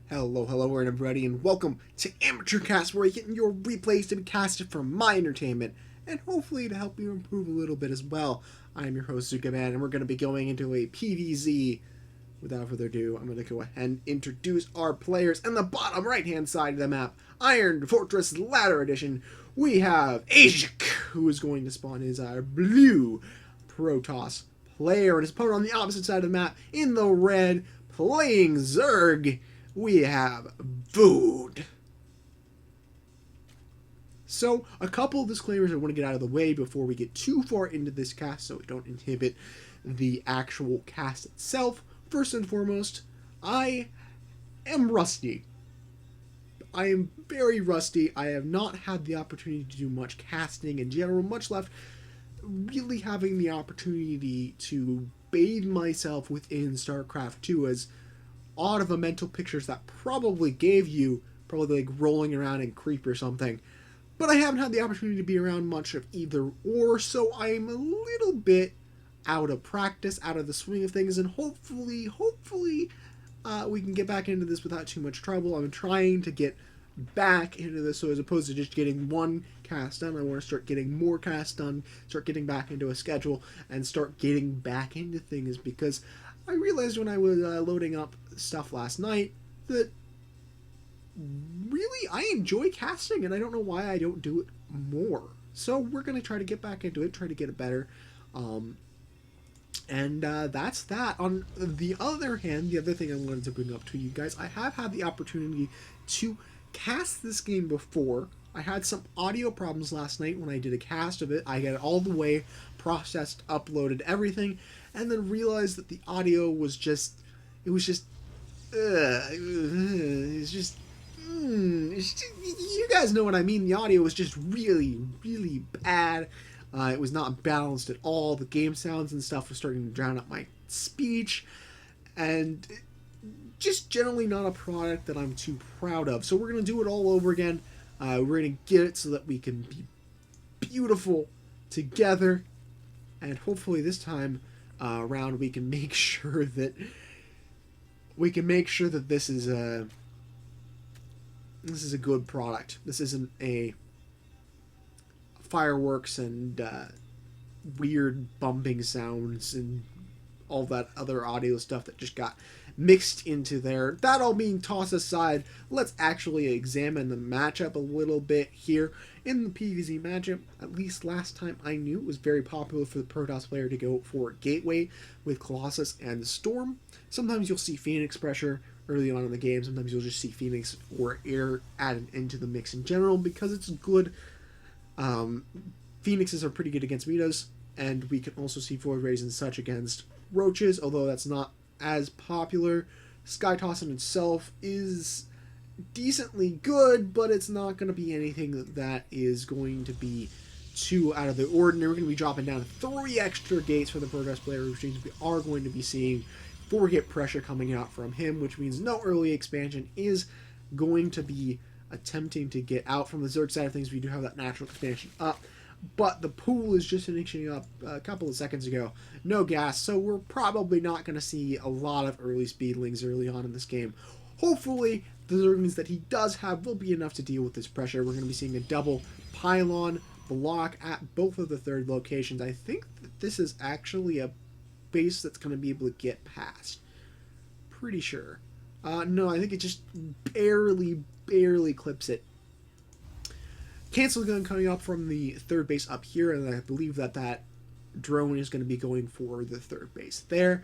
Hello, everybody, and welcome to Amateur Cast, where you're getting your replays to be casted for my entertainment, and hopefully to help you improve a little bit as well. I am your host, ZookaMan, and we're going to be going into a PvZ. Without further ado, I'm going to go ahead and introduce our players. On the bottom right-hand side of the map, Iron Fortress Ladder Edition, we have Ajuc, who is going to spawn his blue Protoss player, and his opponent on the opposite side of the map, in the red, playing Zerg, we have VuD. So, a couple of disclaimers I want to get out of the way before we get too far into this cast so we don't inhibit the actual cast itself. First and foremost, I am rusty. I am very rusty. I have not had the opportunity to do much casting in general, much left really having the opportunity to bathe myself within StarCraft 2 as odd of a mental pictures that probably gave you, probably like rolling around in creep or something. But I haven't had the opportunity to be around much of either or, so I'm a little bit out of practice, out of the swing of things, and hopefully, we can get back into this without too much trouble. I'm trying to get back into this, so as opposed to just getting one cast done, I want to start getting more casts done, start getting back into a schedule, and start getting back into things, because I realized when I was loading up stuff last night that really I enjoy casting, and I don't know why I don't do it more. So we're going to try to get back into it, try to get it better. That's that. On the other hand, the other thing I wanted to bring up to you guys, I have had the opportunity to cast this game before. I had some audio problems last night when I did a cast of it. I got it all the way processed, uploaded everything, and then realized that the audio was just, you guys know what I mean. The audio was just really, really bad. It was not balanced at all. The game sounds and stuff was starting to drown out my speech, and just generally not a product that I'm too proud of. So we're going to do it all over again. We're going to get it so that we can be beautiful together, and hopefully this time around we can make sure that this is a good product. This isn't a fireworks and weird bumping sounds and all that other audio stuff that just got mixed into there. That all being tossed aside, let's actually examine the matchup a little bit here. In the PvZ matchup, at least last time I knew, it was very popular for the Protoss player to go for Gateway with Colossus and Storm. Sometimes you'll see Phoenix pressure early on in the game. Sometimes you'll just see Phoenix or Air added into the mix in general because it's good. Phoenixes are pretty good against Metas, and we can also see Void Rays and such against Roaches, although that's not as popular. Sky Tossing itself is decently good, but it's not going to be anything that is going to be too out of the ordinary. We're going to be dropping down 3 extra gates for the Protoss player, which means we are going to be seeing 4-gate pressure coming out from him, which means no early expansion is going to be attempting to get out. From the Zerg side of things, we do have that natural expansion up, but the pool is just finishing up a couple of seconds ago. No gas, so we're probably not going to see a lot of early speedlings early on in this game. Hopefully, the Zerglings that he does have will be enough to deal with this pressure. We're going to be seeing a double pylon block at both of the third locations. I think that this is actually a base that's going to be able to get past. Pretty sure. No, I think it just barely clips it. Cancel gun coming up from the third base up here, and I believe that drone is going to be going for the third base there.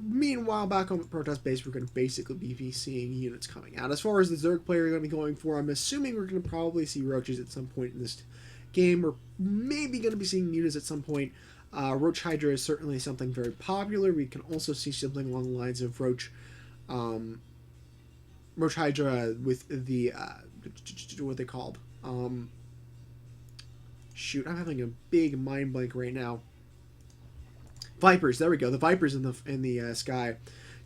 Meanwhile, back on the Protoss base, we're going to basically be seeing units coming out. As far as the Zerg player going to be going for, I'm assuming we're going to probably see Roaches at some point in this game. We're maybe going to be seeing units at some point. Roach Hydra is certainly something very popular. We can also see something along the lines of Roach Hydra with the what are they called? Shoot, I'm having a big mind blank right now. Vipers, there we go. The Vipers in the sky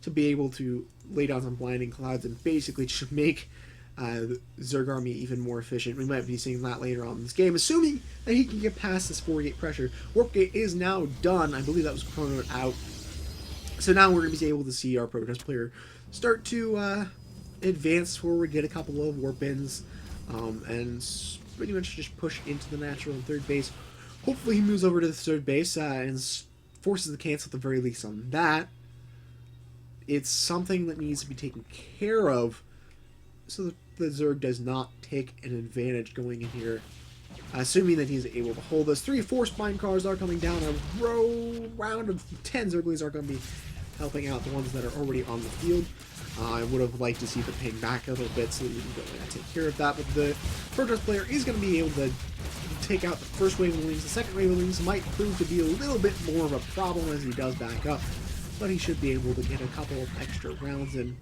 to be able to lay down some blinding clouds and basically just make the Zerg army even more efficient. We might be seeing that later on in this game, assuming that he can get past this 4-gate pressure. Warp gate is now done. I believe that was chronoed out. So now we're going to be able to see our Protoss player start to advance forward, get a couple of warp ins, and pretty much just push into the natural and third base. Hopefully he moves over to the third base and forces the cancel at the very least on that. It's something that needs to be taken care of so that the Zerg does not take an advantage going in here. Assuming that he's able to hold us. 4 spine cars are coming down. A round of 10 Zerglings are going to be helping out the ones that are already on the field. I would have liked to see them ping back a little bit so that we can go and take care of that. But the Protoss player is going to be able to take out the first wave of wings. The second wave of wings might prove to be a little bit more of a problem as he does back up. But he should be able to get a couple of extra rounds in.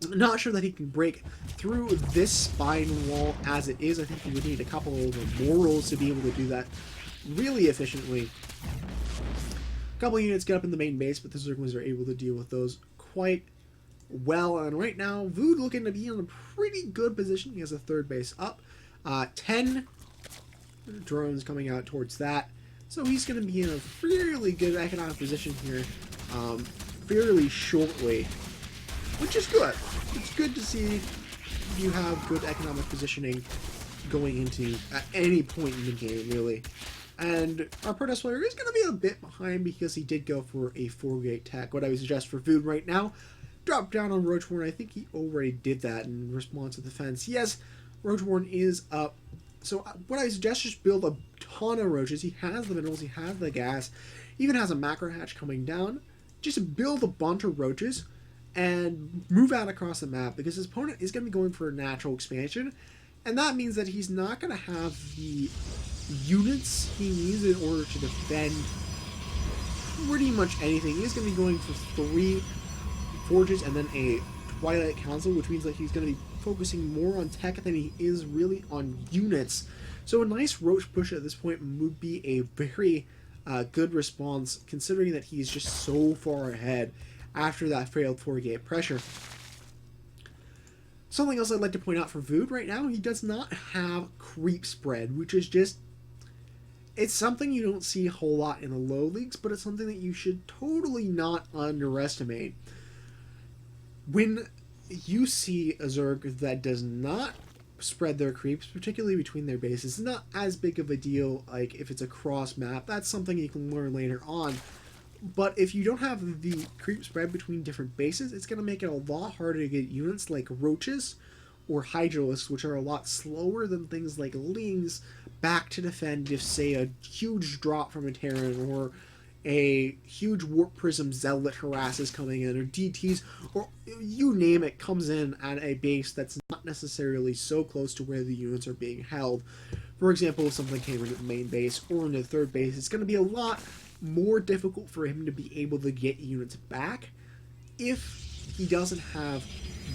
I'm not sure that he can break through this spine wall as it is. I think he would need a couple of morals to be able to do that really efficiently. A couple of units get up in the main base, but the Zerglings are able to deal with those quite well. And right now, VuD looking to be in a pretty good position. He has a third base up. 10 drones coming out towards that. So he's going to be in a fairly good economic position here fairly shortly, which is good. It's good to see you have good economic positioning going into at any point in the game, really. And our Protoss player is going to be a bit behind because he did go for a 4-gate tech. What I would suggest for VuD right now, drop down on Roachborn. I think he already did that in response to the fence. Yes, Roachborn is up. So what I suggest, just build a ton of roaches. He has the minerals, he has the gas, even has a macro hatch coming down. Just build a bunch of roaches and move out across the map because his opponent is going to be going for a natural expansion. And that means that he's not going to have the units he needs in order to defend pretty much anything. He's going to be going for 3 forges and then a Twilight Council, which means that he's going to be focusing more on tech than he is really on units. So a nice roach push at this point would be a very good response, considering that he's just so far ahead after that failed 4-gate pressure. Something else I'd like to point out for VuD right now, he does not have creep spread, which is just, it's something you don't see a whole lot in the low leagues, but it's something that you should totally not underestimate. When you see a Zerg that does not spread their creeps, particularly between their bases, it's not as big of a deal like if it's a cross map. That's something you can learn later on. But if you don't have the creep spread between different bases, it's going to make it a lot harder to get units like roaches or hydralisks, which are a lot slower than things like lings, back to defend if, say, a huge drop from a Terran or a huge warp prism zealot harasses coming in, or DTs, or you name it, comes in at a base that's not necessarily so close to where the units are being held. For example, if something came into the main base or into the third base, it's going to be a lot more difficult for him to be able to get units back if he doesn't have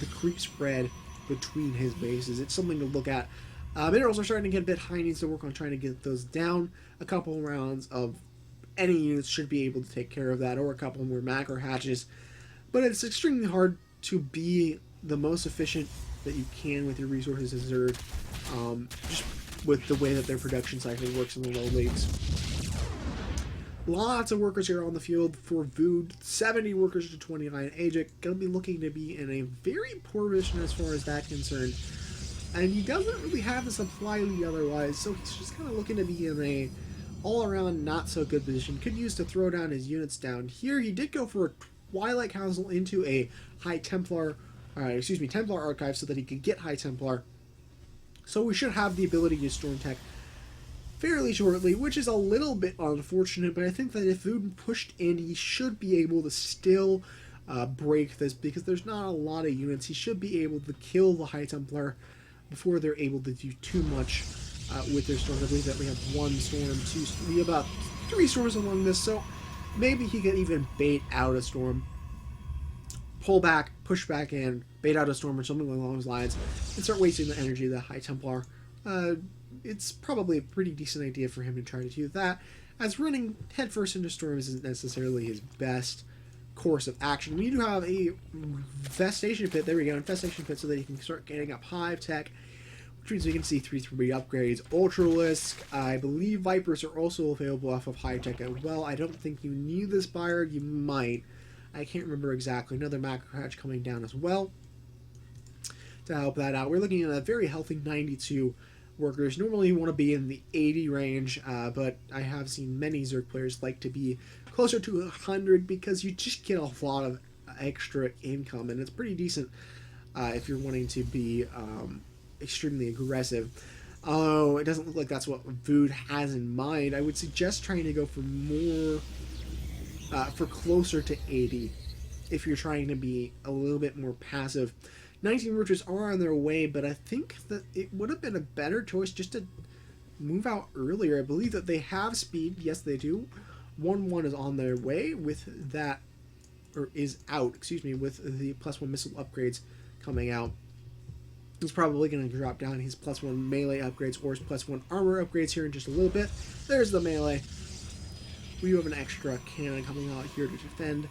the creep spread between his bases. It's something to look at. Minerals are starting to get a bit high. He needs to work on trying to get those down. A couple rounds of any units should be able to take care of that, or a couple more macro hatches. But it's extremely hard to be the most efficient that you can with your resources as Zerg, just with the way that their production cycle works in the low leagues. Lots of workers here on the field for VuD. 70 workers to 29. Ajuc going to be looking to be in a very poor position as far as that's concerned. And he doesn't really have the supply lead otherwise, so he's just kind of looking to be in a all-around not-so-good position. Could use to throw down his units down here. He did go for a Twilight Council into a High Templar, Templar Archive so that he could get High Templar. So we should have the ability to Storm Tech fairly shortly, which is a little bit unfortunate, but I think that if VuD pushed in, he should be able to still break this, because there's not a lot of units. He should be able to kill the High Templar before they're able to do too much with their storms. I believe that we have 1 storm, we have about 3 storms along this, so maybe he could even bait out a storm, pull back, push back in, bait out a storm or something along those lines, and start wasting the energy of the High Templar. It's probably a pretty decent idea for him to try to do that, as running headfirst into storms isn't necessarily his best course of action. We do have a infestation pit, there we go, infestation pit, so that he can start getting up hive tech, which means we can see 3/3 upgrades. Ultralisk, I believe Vipers are also available off of hive tech as well. I don't think you need this buyer, you might. I can't remember exactly. Another macro hatch coming down as well. to help that out. We're looking at a very healthy 92 workers. Normally you want to be in the 80 range, but I have seen many Zerg players like to be closer to 100 because you just get a lot of extra income, and it's pretty decent if you're wanting to be extremely aggressive. Oh, it doesn't look like that's what VuD has in mind. I would suggest trying to go for more, for closer to 80 if you're trying to be a little bit more passive. 19 roaches are on their way, but I think that it would have been a better choice just to move out earlier. I believe that they have speed. Yes, they do. 1-1 is on their way with that, or is out, excuse me, with the +1 missile upgrades coming out. He's probably going to drop down his +1 melee upgrades or his +1 armor upgrades here in just a little bit. There's the melee. We do have an extra cannon coming out here to defend,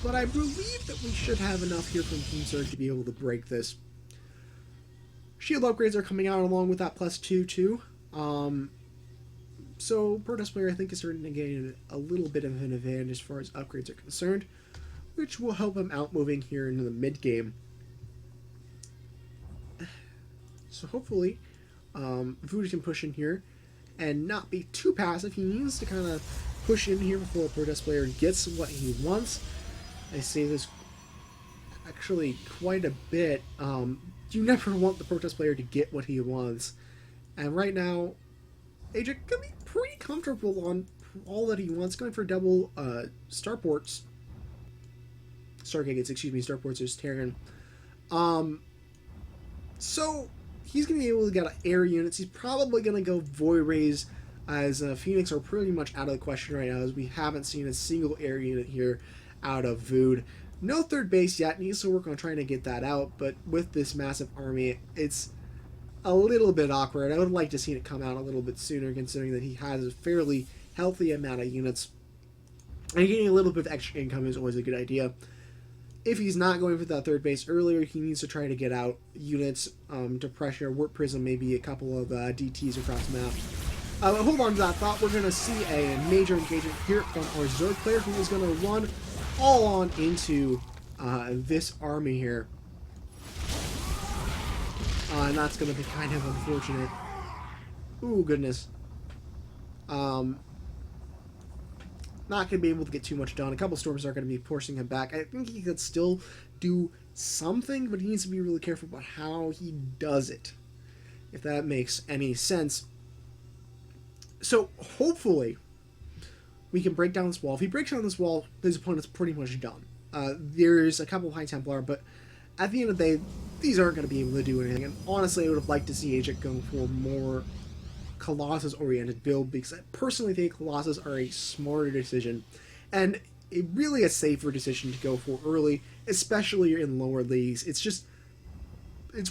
but I believe that we should have enough here from Team Zerg to be able to break this. Shield upgrades are coming out along with that +2 too. So Protoss player I think is starting to gain a little bit of an advantage as far as upgrades are concerned, which will help him out moving here into the mid game. So hopefully VuD can push in here and not be too passive. He needs to kind of push in here before a Protoss player gets what he wants. I say this actually quite a bit. You never want the Protoss player to get what he wants. And right now, Ajuc can be pretty comfortable on all that he wants, going for double starports. Stargates, excuse me, starports is Terran. So he's going to be able to get air units. He's probably going to go Void Rays, as Phoenix are pretty much out of the question right now, as we haven't seen a single air unit here out of VuD. No third base yet. Needs to work on trying to get that out, but with this massive army, it's a little bit awkward. I would like to see it come out a little bit sooner, considering that he has a fairly healthy amount of units. And getting a little bit of extra income is always a good idea. If he's not going for that third base earlier, he needs to try to get out units to pressure Warp Prism, maybe a couple of DTs across the map. Hold on to that thought. We're going to see a major engagement here from our Zerg player, who is going to run all on into this army here. And that's going to be kind of unfortunate. Ooh, goodness. Not going to be able to get too much done. A couple storms are going to be forcing him back. I think he could still do something, but he needs to be really careful about how he does it, if that makes any sense. So, hopefully, we can break down this wall. If he breaks down this wall, his opponent's pretty much done. There's a couple of High Templar, but at the end of the day, these aren't going to be able to do anything. And honestly, I would have liked to see Ajuc go for more Colossus-oriented build, because I personally think Colossus are a smarter decision, and really a safer decision to go for early, especially in lower leagues. It's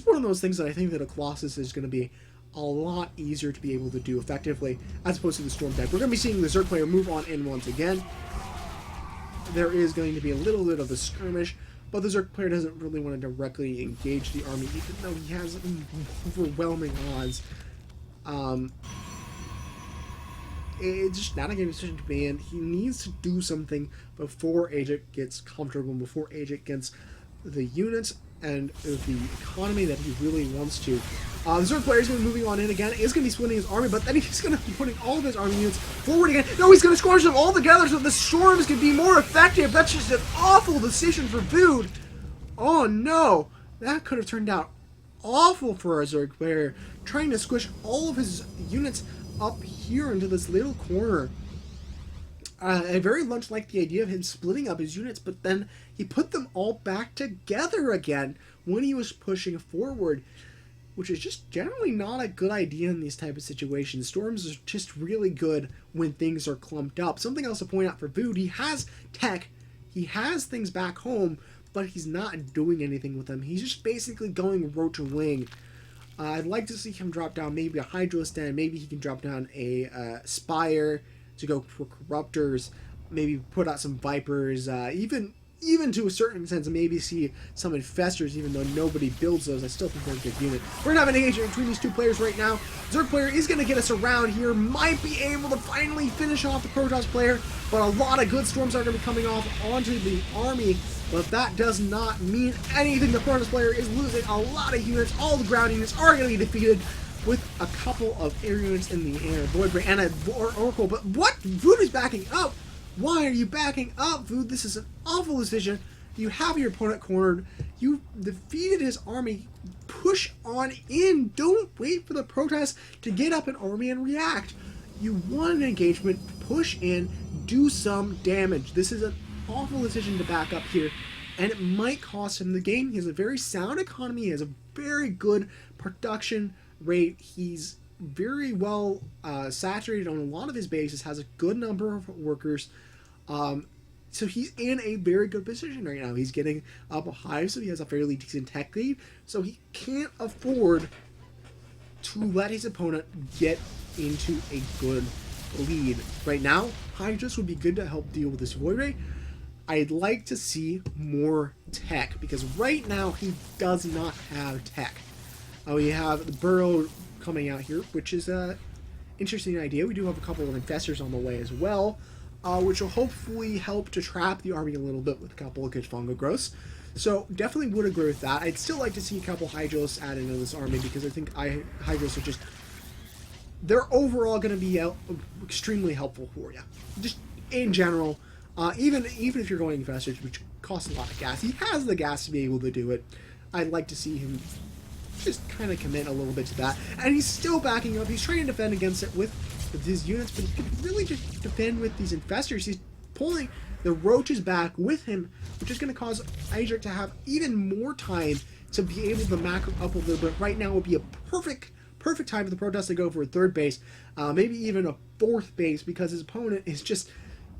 one of those things that I think that a Colossus is going to be a lot easier to be able to do effectively, as opposed to the Storm deck. We're going to be seeing the Zerg player move on in once again. There is going to be a little bit of a skirmish, but the Zerg player doesn't really want to directly engage the army, even though he has overwhelming odds. It's just not a good decision to be in. He needs to do something before Ajuc gets comfortable, before Ajuc gets the units and the economy that he really wants to. The Zerg player is going to be moving on in again. He's going to be splitting his army, but then he's going to be putting all of his army units forward again. No, he's going to squash them all together so the storms can be more effective. That's just an awful decision for VuD. Oh no, that could have turned out awful for a Zerg player, trying to squish all of his units up here into this little corner. I very much like the idea of him splitting up his units, but then he put them all back together again when he was pushing forward, which is just generally not a good idea in these type of situations. Storms are just really good when things are clumped up. Something else to point out for VuD, he has tech, he has things back home, but he's not doing anything with them. He's just basically going road to wing. I'd like to see him drop down maybe a Hydro Stand, maybe he can drop down a Spire to go for Corruptors, maybe put out some Vipers, even to a certain sense, maybe see some Infestors, even though nobody builds those. I still think they're a good unit. We're going to have an engagement between these two players right now. Zerg player is going to get us around here, might be able to finally finish off the Protoss player, but a lot of good storms are going to be coming off onto the army, but that does not mean anything. The Protoss player is losing a lot of units. All the ground units are going to be defeated with a couple of air units in the air. Void Ray and an Oracle. But what? VuD is backing up. Why are you backing up, VuD? This is an awful decision. You have your opponent cornered. You defeated his army. Push on in. Don't wait for the Protoss to get up an army and react. You won an engagement. Push in. Do some damage. This is an awful decision to back up here, and it might cost him the game. He has a very sound economy. He has a very good production rate. He's very well saturated on a lot of his bases. Has a good number of workers. So he's in a very good position right now. He's getting up high, so he has a fairly decent tech lead. So he can't afford to let his opponent get into a good lead. Right now, Hydras would be good to help deal with this Void Ray. I'd like to see more tech, because right now he does not have tech. We have the Burrow coming out here, which is an interesting idea. We do have a couple of Infestors on the way as well, which will hopefully help to trap the army a little bit with a couple of good fungal growths. So definitely would agree with that. I'd still like to see a couple Hydros added into this army, because I think Hydros are just... they're overall going to be extremely helpful for you. Just in general, even if you're going Infestors, which costs a lot of gas. He has the gas to be able to do it. I'd like to see him just kind of commit a little bit to that. And he's still backing up. He's trying to defend against it with his units, but he can really just defend with these Infestors. He's pulling the Roaches back with him, which is going to cause Ajuc to have even more time to be able to macro up a little bit. Right now would be a perfect time for the Protoss to go for a third base, maybe even a fourth base, because his opponent is just,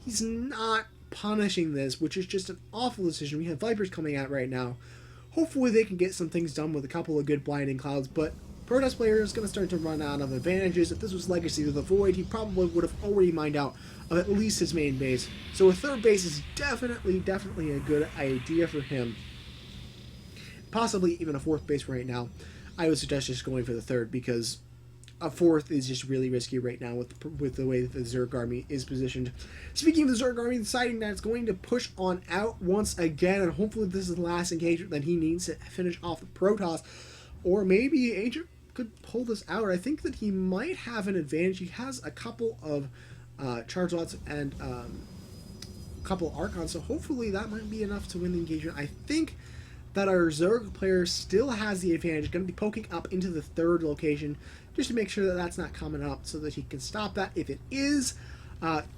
he's not punishing this, which is just an awful decision. We have Vipers coming out right now. Hopefully they can get some things done with a couple of good Blinding Clouds, but Protoss player is going to start to run out of advantages. If this was Legacy of the Void, he probably would have already mined out of at least his main base. So a third base is definitely a good idea for him. Possibly even a fourth base right now. I would suggest just going for the third, because a fourth is just really risky right now with the way that the Zerg army is positioned. Speaking of the Zerg army, deciding that it's going to push on out once again, and hopefully this is the last engagement that he needs to finish off the Protoss, or maybe Ajuc could pull this out. I think that he might have an advantage. He has a couple of charge lots and a couple of Archons, so hopefully that might be enough to win the engagement. I think that our Zerg player still has the advantage, going to be poking up into the third location just to make sure that that's not coming up, so that he can stop that if it is.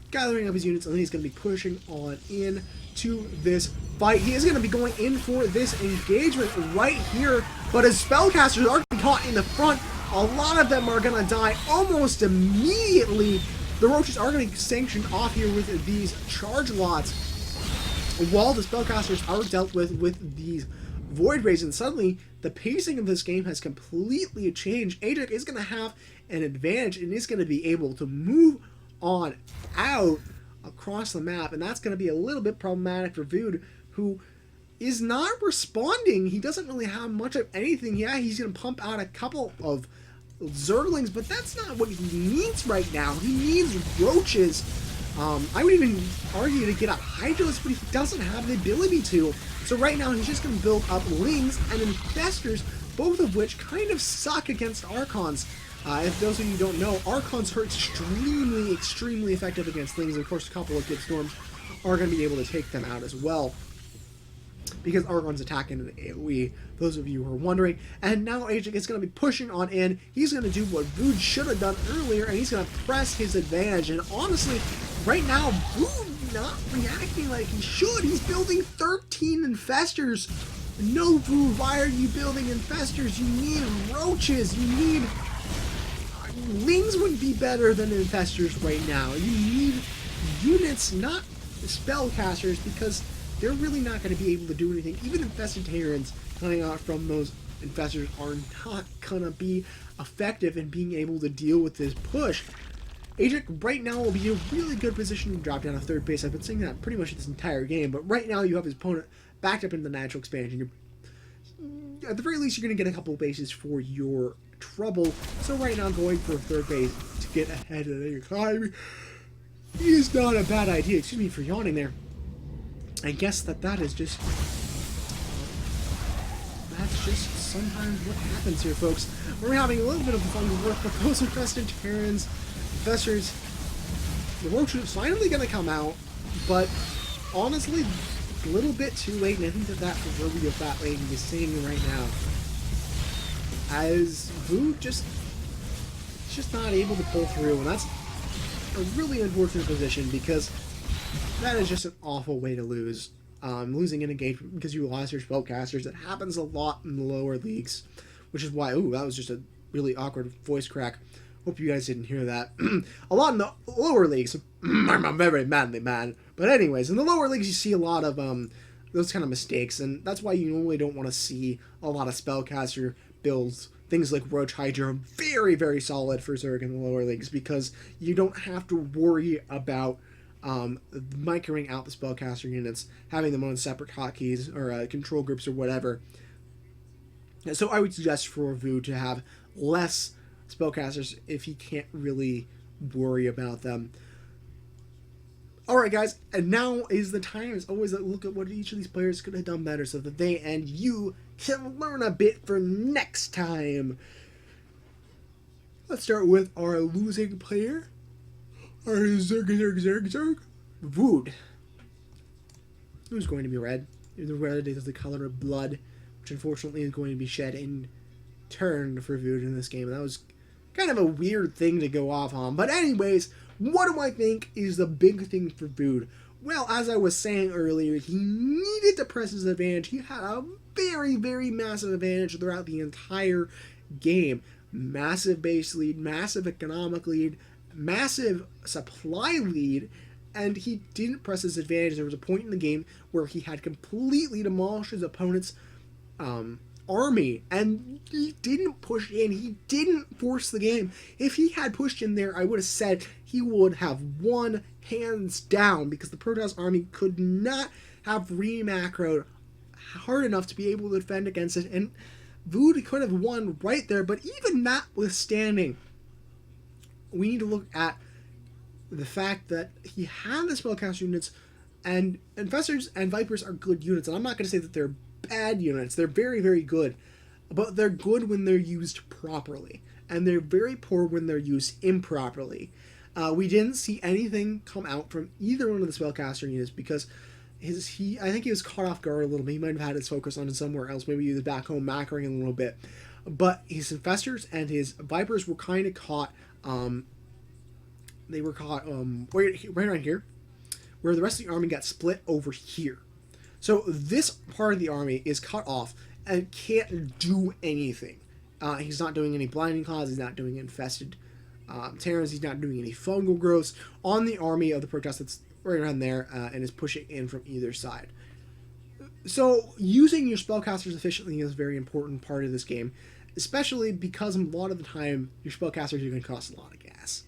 Gathering up his units, and then he's going to be pushing on in to this fight. He is going to be going in for this engagement right here, but his spellcasters are going to be caught in the front. A lot of them are going to die almost immediately. The Roaches are going to be sanctioned off here with these charge lots, while the spellcasters are dealt with these Void Rays, and suddenly the pacing of this game has completely changed. Ajuc is going to have an advantage and is going to be able to move on out across the map, and that's going to be a little bit problematic for VuD, who is not responding. He doesn't really have much of anything. Yeah, he's going to pump out a couple of Zerglings, but that's not what he needs right now. He needs Roaches. I would even argue to get out Hydros, but he doesn't have the ability to. So right now he's just going to build up Lings and Infestors, both of which kind of suck against Archons. If those of you don't know, Archons are extremely effective against Lings, and of course a couple of good Storms are going to be able to take them out as well, because Archons attack into the AoE, those of you who are wondering. And now Ajuc is going to be pushing on in. He's going to do what VuD should have done earlier, and he's going to press his advantage. And honestly, right now, VuD not reacting like he should. He's building 13 Infestors. No, VuD, why are you building Infestors? You need Roaches. You need... Lings would be better than Infestors right now. You need units, not spellcasters, because they're really not going to be able to do anything. Even Infested Terrans coming out from those Infestors are not going to be effective in being able to deal with this push. Ajuc right now will be in a really good position to drop down a third base. I've been saying that pretty much this entire game, but right now you have his opponent backed up into the natural expansion. At the very least, you're going to get a couple of bases for your trouble. So right now, going for a third base to get ahead of the economy is not a bad idea. Excuse me for yawning there. I guess that is just sometimes what happens here, folks. We're having a little bit of fun with work, but those infested Terrans, infestors, the roaches is finally going to come out, but honestly, a little bit too late, and I think that proverbial fat lady is saying right now, as VuD just not able to pull through, and that's a really unfortunate position because that is just an awful way to lose. Losing an engagement because you lost your spellcasters. That happens a lot in the lower leagues, which is why, ooh, that was just a really awkward voice crack. Hope you guys didn't hear that. A lot in the lower leagues, I'm very madly mad. But anyways, in the lower leagues, you see a lot of those kind of mistakes, and that's why you normally don't want to see a lot of spellcaster builds. Things like Roach Hydra are very, very solid for Zerg in the lower leagues because you don't have to worry about microing out the spellcaster units, having them on separate hotkeys or control groups or whatever. So I would suggest for VuD to have less spellcasters if he can't really worry about them. Alright guys, and now is the time, as always, to look at what each of these players could have done better so that they and you can learn a bit for next time. Let's start with our losing player. Our Zerg. VuD. Who's going to be red? The red is the color of blood, which unfortunately is going to be shed in turn for VuD in this game. That was kind of a weird thing to go off on. But anyways, what do I think is the big thing for VuD? Well, as I was saying earlier, he needed to press his advantage. He had a very, very massive advantage throughout the entire game. Massive base lead, massive economic lead, massive supply lead, and he didn't press his advantage. There was a point in the game where he had completely demolished his opponent's army, and he didn't push in. He didn't force the game. If he had pushed in there, I would have said he would have won hands down because the Protoss army could not have re-macroed hard enough to be able to defend against it, and VuD could have won right there. But even notwithstanding, we need to look at the fact that he had the spellcast units, and Infestors and Vipers are good units, and I'm not going to say that they're bad units. They're very, very good, but they're good when they're used properly, and they're very poor when they're used improperly. We didn't see anything come out from either one of the spellcaster units because I think he was caught off guard a little bit. He might have had his focus on somewhere else. Maybe he was back home macroing a little bit, but his Infestors and his Vipers were kind of caught. They were caught right around here, where the rest of the army got split over here. So this part of the army is cut off and can't do anything. He's not doing any blinding clouds. He's not doing infested Terrans. He's not doing any fungal growths on the army of the Protoss that's right around there and is pushing in from either side. So using your spellcasters efficiently is a very important part of this game, especially because a lot of the time your spellcasters are going to cost a lot of gas.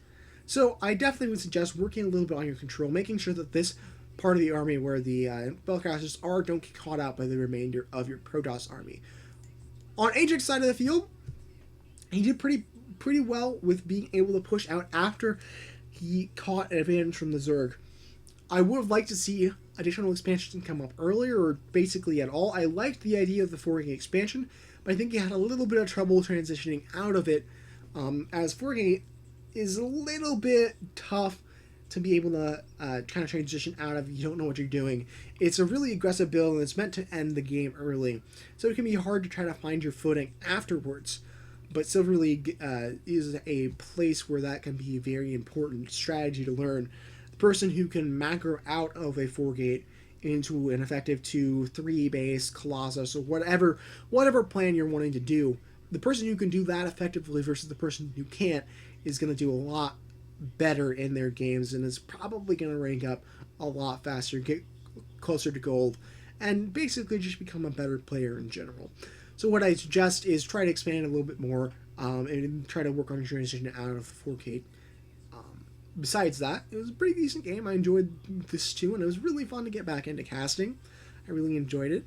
So I definitely would suggest working a little bit on your control, making sure that this part of the army where the spellcasters are don't get caught out by the remainder of your Protoss army. On Ajuc's side of the field, he did pretty well with being able to push out after he caught an advantage from the Zerg. I would have liked to see additional expansions come up earlier, or basically at all. I liked the idea of the 4K expansion, but I think he had a little bit of trouble transitioning out of it, as 4K is a little bit tough to be able to kind of transition out of if you don't know what you're doing. It's a really aggressive build, and it's meant to end the game early, so it can be hard to try to find your footing afterwards. But Silver League is a place where that can be a very important strategy to learn. The person who can macro out of a 4-gate into an effective 2-3 base, Colossus, or whatever plan you're wanting to do, the person who can do that effectively versus the person who can't is going to do a lot better in their games, and is probably going to rank up a lot faster, get closer to gold, and basically just become a better player in general. So what I suggest is try to expand a little bit more, and try to work on your transition out of 4K. Besides that, it was a pretty decent game. I enjoyed this too, and it was really fun to get back into casting. I really enjoyed it.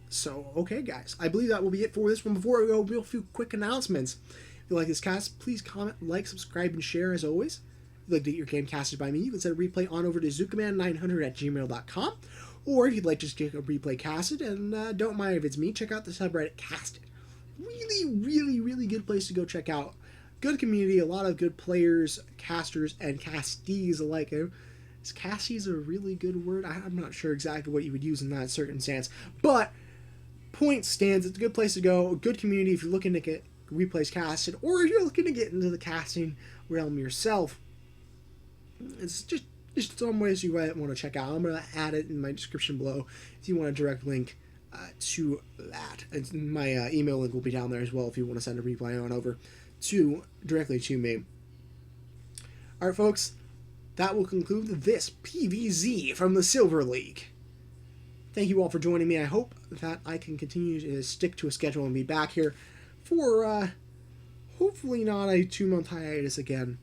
So, okay guys, I believe that will be it for this one. Before we go, real few quick announcements. If you like this cast, please comment, like, subscribe, and share as always. If you'd like to get your game casted by me, you can send a replay on over to ZookaMan900@gmail.com. Or if you'd like to just get a replay casted and don't mind if it's me, check out the subreddit Casted. really good place to go check out. Good community, a lot of good players, casters, and castees alike. Is castees a really good word? I'm not sure exactly what you would use in that circumstance, but point stands. It's a good place to go. A good community if you're looking to get replays casted, or if you're looking to get into the casting realm yourself. It's just some ways you might want to check out. I'm going to add it in my description below if you want a direct link to that. And my email link will be down there as well if you want to send a replay on over directly to me. Alright folks, that will conclude this PVZ from the Silver League. Thank you all for joining me. I hope that I can continue to stick to a schedule and be back here for hopefully not a 2-month hiatus again.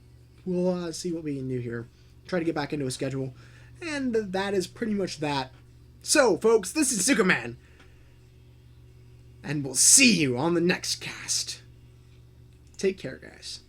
We'll see what we can do here. Try to get back into a schedule. And that is pretty much that. So, folks, this is ZookaMan. And we'll see you on the next cast. Take care, guys.